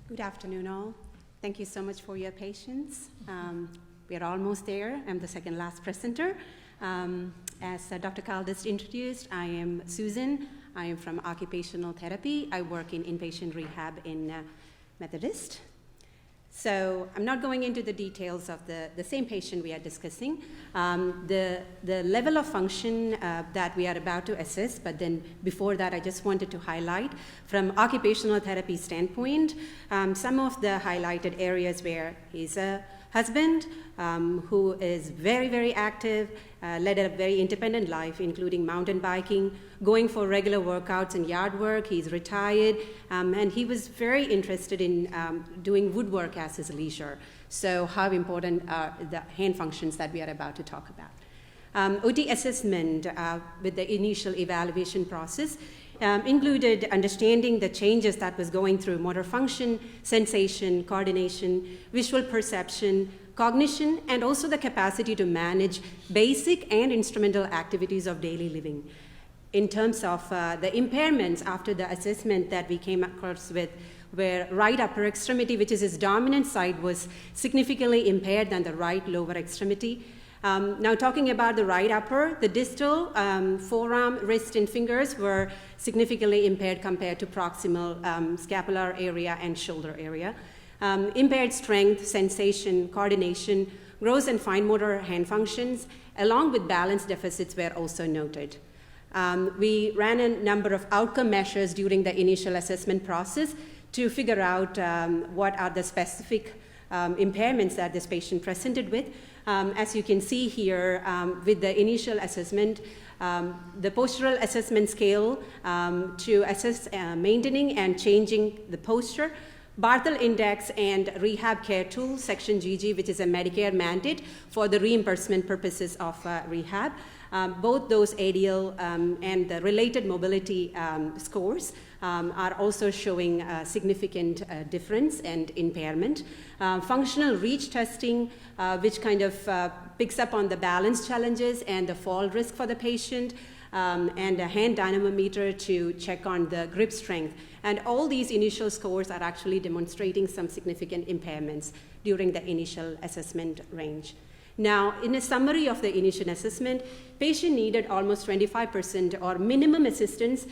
Good afternoon, all. Thank you so much for your patience. We are almost there. I'm the second last presenter. As Dr. Carl just introduced, I am Susan. I am from Occupational Therapy. I work in inpatient rehab in Methodist. So I'm not going into the details of the same patient we are discussing. The level of function that we are about to assess, but then before that, I just wanted to highlight from occupational therapy standpoint, some of the highlighted areas where he's a husband who is very, very active, led a very independent life, including mountain biking, going for regular workouts and yard work. He's retired, and he was very interested in doing woodwork as his leisure. So how important are the hand functions that we are about to talk about? OT assessment with the initial evaluation process included understanding the changes that was going through motor function, sensation, coordination, visual perception, cognition, and also the capacity to manage basic and instrumental activities of daily living. In terms of the impairments after the assessment that we came across with, where right upper extremity, which is his dominant side, was significantly impaired than the right lower extremity. Now talking about the right upper, the distal, forearm, wrist, and fingers were significantly impaired compared to proximal scapular area and shoulder area. Impaired strength, sensation, coordination, gross and fine motor hand functions, along with balance deficits were also noted. We ran a number of outcome measures during the initial assessment process to figure out what are the specific impairments that this patient presented with. As you can see here, with the initial assessment, the postural assessment scale to assess maintaining and changing the posture, Barthel Index and Rehab Care Tool, Section GG, which is a Medicare mandate for the reimbursement purposes of rehab. Both those ADL and the related mobility scores are also showing a significant difference and impairment. Functional reach testing, which kind of picks up on the balance challenges and the fall risk for the patient, and a hand dynamometer to check on the grip strength. And all these initial scores are actually demonstrating some significant impairments during the initial assessment range. Now, in a summary of the initial assessment, patient needed almost 25% or minimum assistance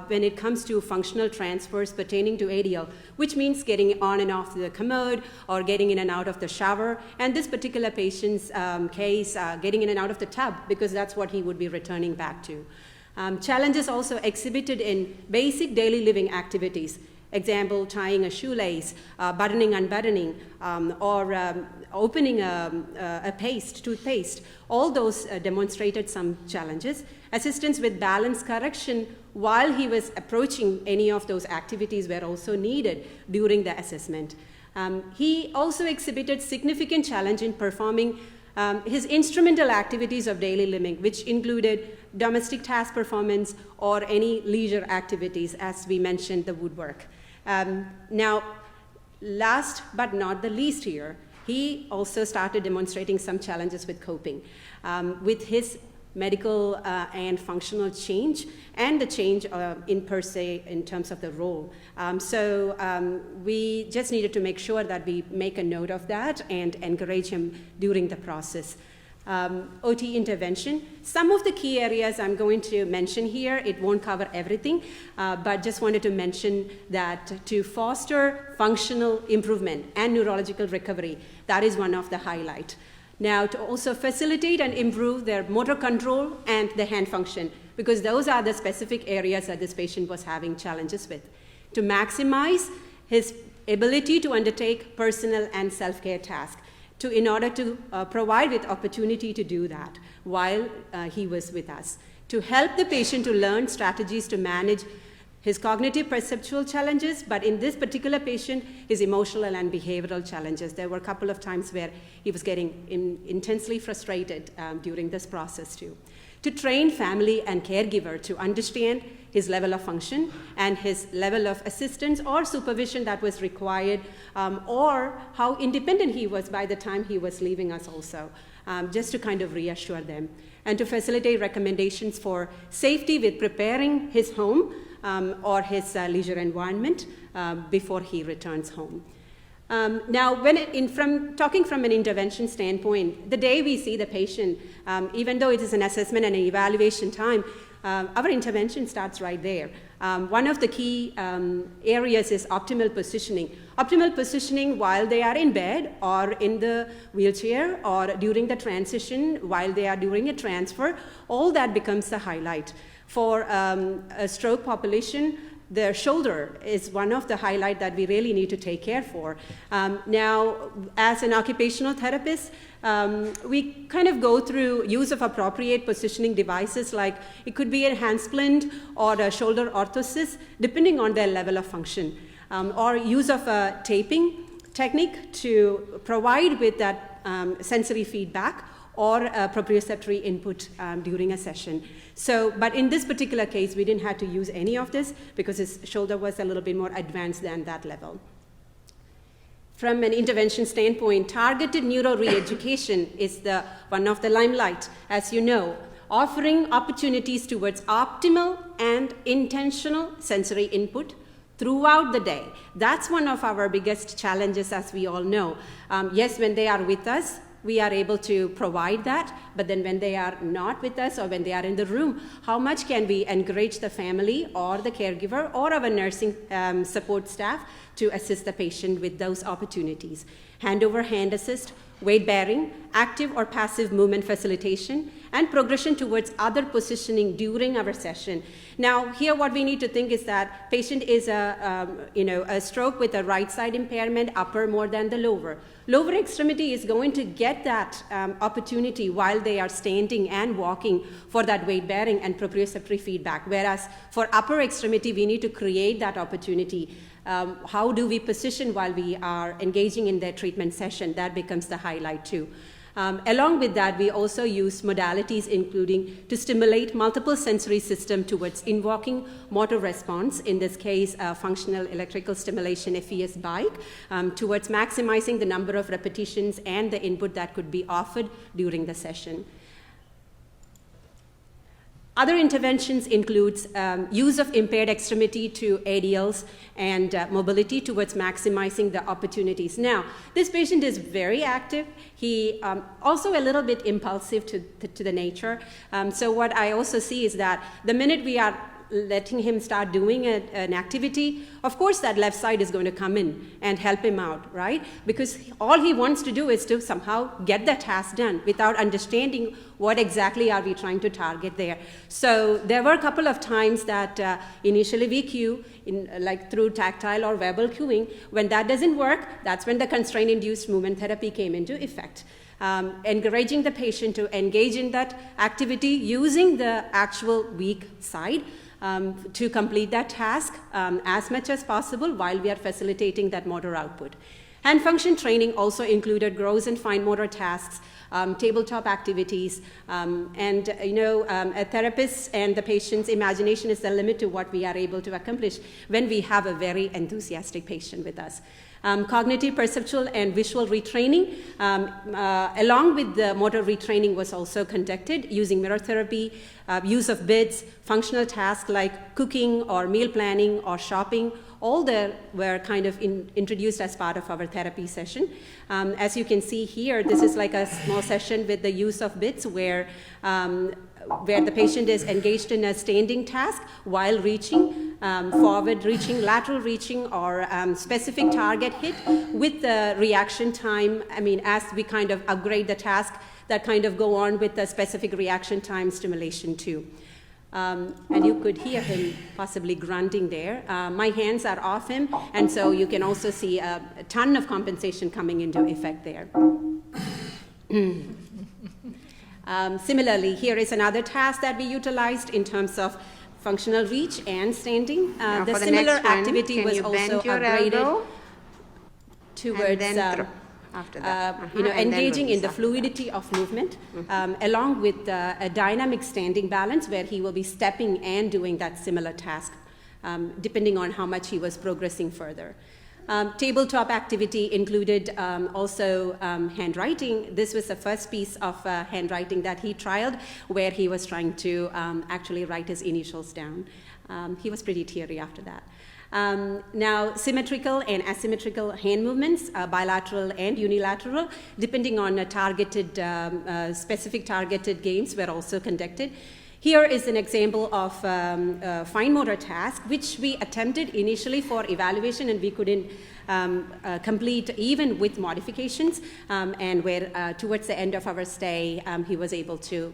when it comes to functional transfers pertaining to ADL, which means getting on and off the commode or getting in and out of the shower. And this particular patient's case, getting in and out of the tub, because that's what he would be returning back to. Challenges also exhibited in basic daily living activities. Example, tying a shoelace, buttoning, unbuttoning, or opening a toothpaste. All those demonstrated some challenges. Assistance with balance correction while he was approaching any of those activities were also needed during the assessment. He also exhibited significant challenge in performing his instrumental activities of daily living, which included domestic task performance or any leisure activities, as we mentioned, the woodwork. Now, last but not the least here, he also started demonstrating some challenges with coping with his medical and functional change and the change in per se in terms of the role. So we just needed to make sure that we make a note of that and encourage him during the process. OT intervention. Some of the key areas I'm going to mention here, it won't cover everything, but just wanted to mention that to foster functional improvement and neurological recovery, that is one of the highlights. Now, to also facilitate and improve their motor control and the hand function, because those are the specific areas that this patient was having challenges with. To maximize his ability to undertake personal and self-care tasks, in order to provide with opportunity to do that while he was with us. To help the patient to learn strategies to manage his cognitive perceptual challenges, but in this particular patient, his emotional and behavioral challenges. There were a couple of times where he was getting intensely frustrated during this process too. To train family and caregiver to understand his level of function and his level of assistance or supervision that was required, or how independent he was by the time he was leaving us also, just to kind of reassure them. And to facilitate recommendations for safety with preparing his home or his leisure environment before he returns home. Now, talking from an intervention standpoint, the day we see the patient, even though it is an assessment and an evaluation time, our intervention starts right there. One of the key areas is optimal positioning. Optimal positioning while they are in bed or in the wheelchair or during the transition, while they are doing a transfer, all that becomes the highlight. For a stroke population, the shoulder is one of the highlights that we really need to take care for. Now, as an occupational therapist, we kind of go through use of appropriate positioning devices, like it could be a hand splint or a shoulder orthosis, depending on their level of function, or use of a taping technique to provide with that sensory feedback or proprioceptory input during a session. So, but in this particular case, we didn't have to use any of this because his shoulder was a little bit more advanced than that level. From an intervention standpoint, targeted neuro re-education is one of the limelight, as you know, offering opportunities towards optimal and intentional sensory input throughout the day. That's one of our biggest challenges, as we all know. Yes, when they are with us, we are able to provide that, but then when they are not with us or when they are in the room, how much can we encourage the family or the caregiver or our nursing support staff to assist the patient with those opportunities? Hand over hand assist, weight bearing, active or passive movement facilitation, and progression towards other positioning during our session. Now, here what we need to think is that patient is a stroke with a right side impairment, upper more than the lower. Lower extremity is going to get that opportunity while they are standing and walking for that weight bearing and proprioceptory feedback. Whereas for upper extremity, we need to create that opportunity. How do we position while we are engaging in their treatment session? That becomes the highlight too. Along with that, we also use modalities including to stimulate multiple sensory system towards invoking motor response, in this case, functional electrical stimulation FES bike, towards maximizing the number of repetitions and the input that could be offered during the session. Other interventions includes use of impaired extremity to ADLs and mobility towards maximizing the opportunities. Now, this patient is very active. He also a little bit impulsive to the nature. So what I also see is that the minute we are letting him start doing an activity, of course that left side is going to come in and help him out, right? Because all he wants to do is to somehow get the task done without understanding what exactly are we trying to target there. So there were a couple of times that initially we cue, like through tactile or verbal cueing. When that doesn't work, that's when the constraint-induced movement therapy came into effect. Encouraging the patient to engage in that activity using the actual weak side to complete that task as much as possible while we are facilitating that motor output. Hand function training also included gross and fine motor tasks, tabletop activities, and a therapist and the patient's imagination is the limit to what we are able to accomplish when we have a very enthusiastic patient with us. Cognitive, perceptual, and visual retraining, along with the motor retraining, was also conducted using mirror therapy, use of bids, functional tasks like cooking or meal planning or shopping. All that were kind of introduced as part of our therapy session. As you can see here, this is like a small session with the use of bids where the patient is engaged in a standing task while reaching, forward reaching, lateral reaching, or specific target hit with the reaction time. I mean, as we kind of upgrade the task, that kind of go on with the specific reaction time stimulation too. And you could hear him possibly grunting there. My hands are off him, and so you can also see a ton of compensation coming into effect there. Similarly, here is another task that we utilized in terms of functional reach and standing. The similar activity was also upgraded towards after that. Engaging in the fluidity of movement, along with a dynamic standing balance where he will be stepping and doing that similar task, depending on how much he was progressing further. Tabletop activity included also handwriting. This was the first piece of handwriting that he trialed, where he was trying to actually write his initials down. He was pretty teary after that. Now, symmetrical and asymmetrical hand movements, bilateral and unilateral, depending on specific targeted games, were also conducted. Here is an example of fine motor task, which we attempted initially for evaluation, and we couldn't complete even with modifications, and where towards the end of our stay, he was able to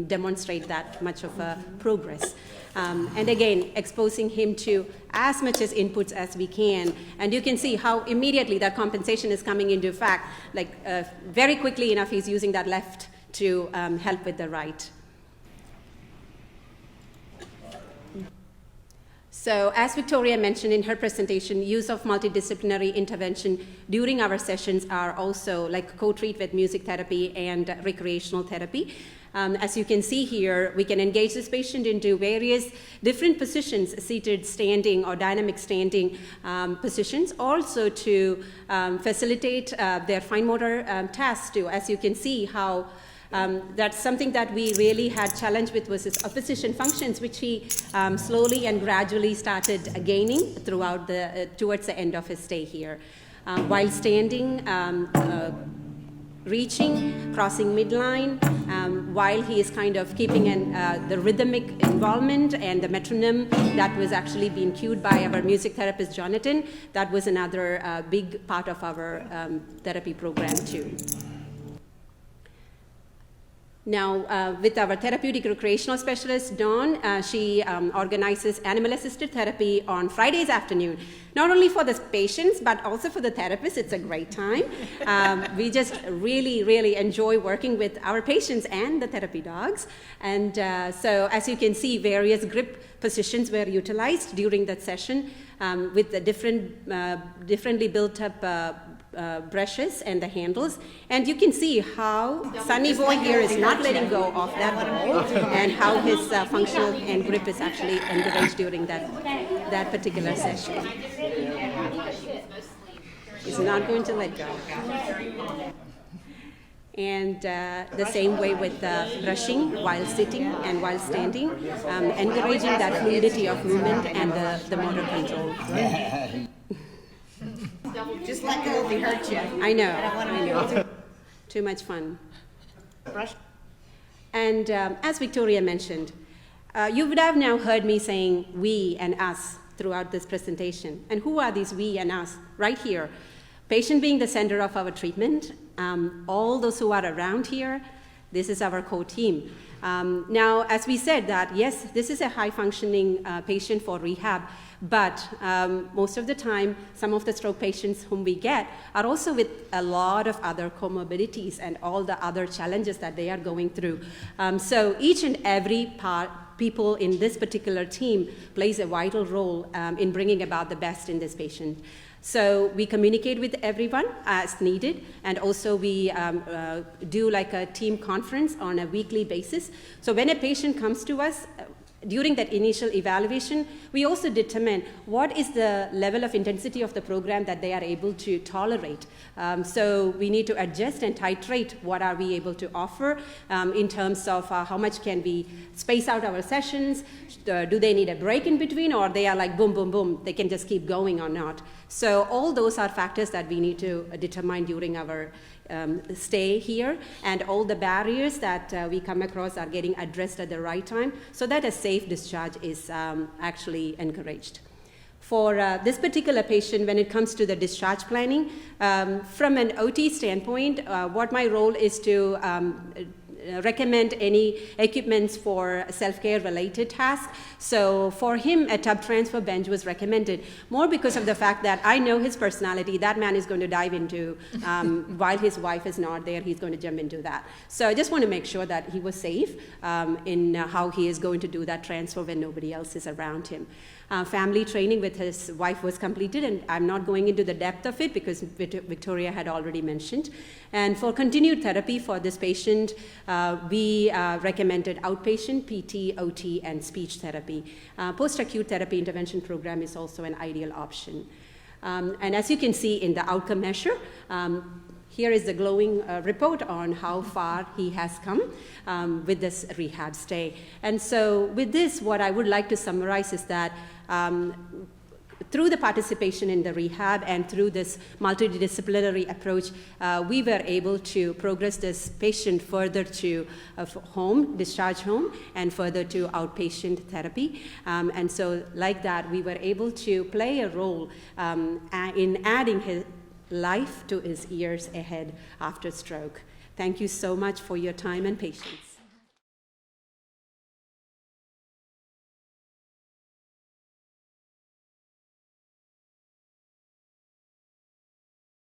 demonstrate that much of a progress. And again, exposing him to as much as inputs as we can. And you can see how immediately that compensation is coming into effect. Like very quickly enough, he's using that left to help with the right. So as Victoria mentioned in her presentation, use of multidisciplinary intervention during our sessions are also like co-treat with music therapy and recreational therapy. As you can see here, we can engage this patient into various different positions, seated, standing, or dynamic standing positions, also to facilitate their fine motor tasks too. As you can see how that's something that we really had challenge with was his opposition functions, which he slowly and gradually started gaining throughout towards the end of his stay here. While standing, reaching, crossing midline, while he is kind of keeping the rhythmic involvement and the metronome that was actually being cued by our music therapist, Jonathan. That was another big part of our therapy program too. Now, with our therapeutic recreational specialist, Dawn, she organizes animal-assisted therapy on Fridays afternoon, not only for the patients, but also for the therapists. It's a great time. We just really, really enjoy working with our patients and the therapy dogs. And so, as you can see, various grip positions were utilized during that session with the differently built up brushes and the handles, and you can see how Sunny Boy here is not letting go of that ball, and how his functional and grip is actually encouraged during that particular session. He's not going to let go. And the same way with brushing while sitting and while standing, encouraging that fluidity of movement and the motor control. Just let go if he hurts you. I know. Too much fun. And as Victoria mentioned, you would have now heard me saying we and us throughout this presentation. And who are these we and us? Right here. Patient being the center of our treatment. All those who are around here, this is our core team. Now, as we said that, yes, this is a high-functioning patient for rehab, but most of the time, some of the stroke patients whom we get are also with a lot of other comorbidities and all the other challenges that they are going through. So each and every people in this particular team plays a vital role in bringing about the best in this patient. So we communicate with everyone as needed, and also we do like a team conference on a weekly basis. So when a patient comes to us, during that initial evaluation, we also determine what is the level of intensity of the program that they are able to tolerate. So we need to adjust and titrate what are we able to offer in terms of how much can we space out our sessions, do they need a break in between, or they are like boom, boom, boom, they can just keep going or not. So all those are factors that we need to determine during our stay here, and all the barriers that we come across are getting addressed at the right time so that a safe discharge is actually encouraged. For this particular patient, when it comes to the discharge planning, from an OT standpoint, what my role is to recommend any equipments for self-care related tasks. So for him, a tub transfer bench was recommended, more because of the fact that I know his personality. That man is going to dive into, while his wife is not there, he's going to jump into that. So I just want to make sure that he was safe in how he is going to do that transfer when nobody else is around him. Family training with his wife was completed, and I'm not going into the depth of it because Victoria had already mentioned. And for continued therapy for this patient, we recommended outpatient, PT, OT, and speech therapy. Post-acute therapy intervention program is also an ideal option. And as you can see in the outcome measure, here is the glowing report on how far he has come with this rehab stay. And so with this, what I would like to summarize is that through the participation in the rehab and through this multidisciplinary approach, we were able to progress this patient further to home, discharge home, and further to outpatient therapy. And so like that, we were able to play a role in adding his life to his years ahead after stroke. Thank you so much for your time and patience.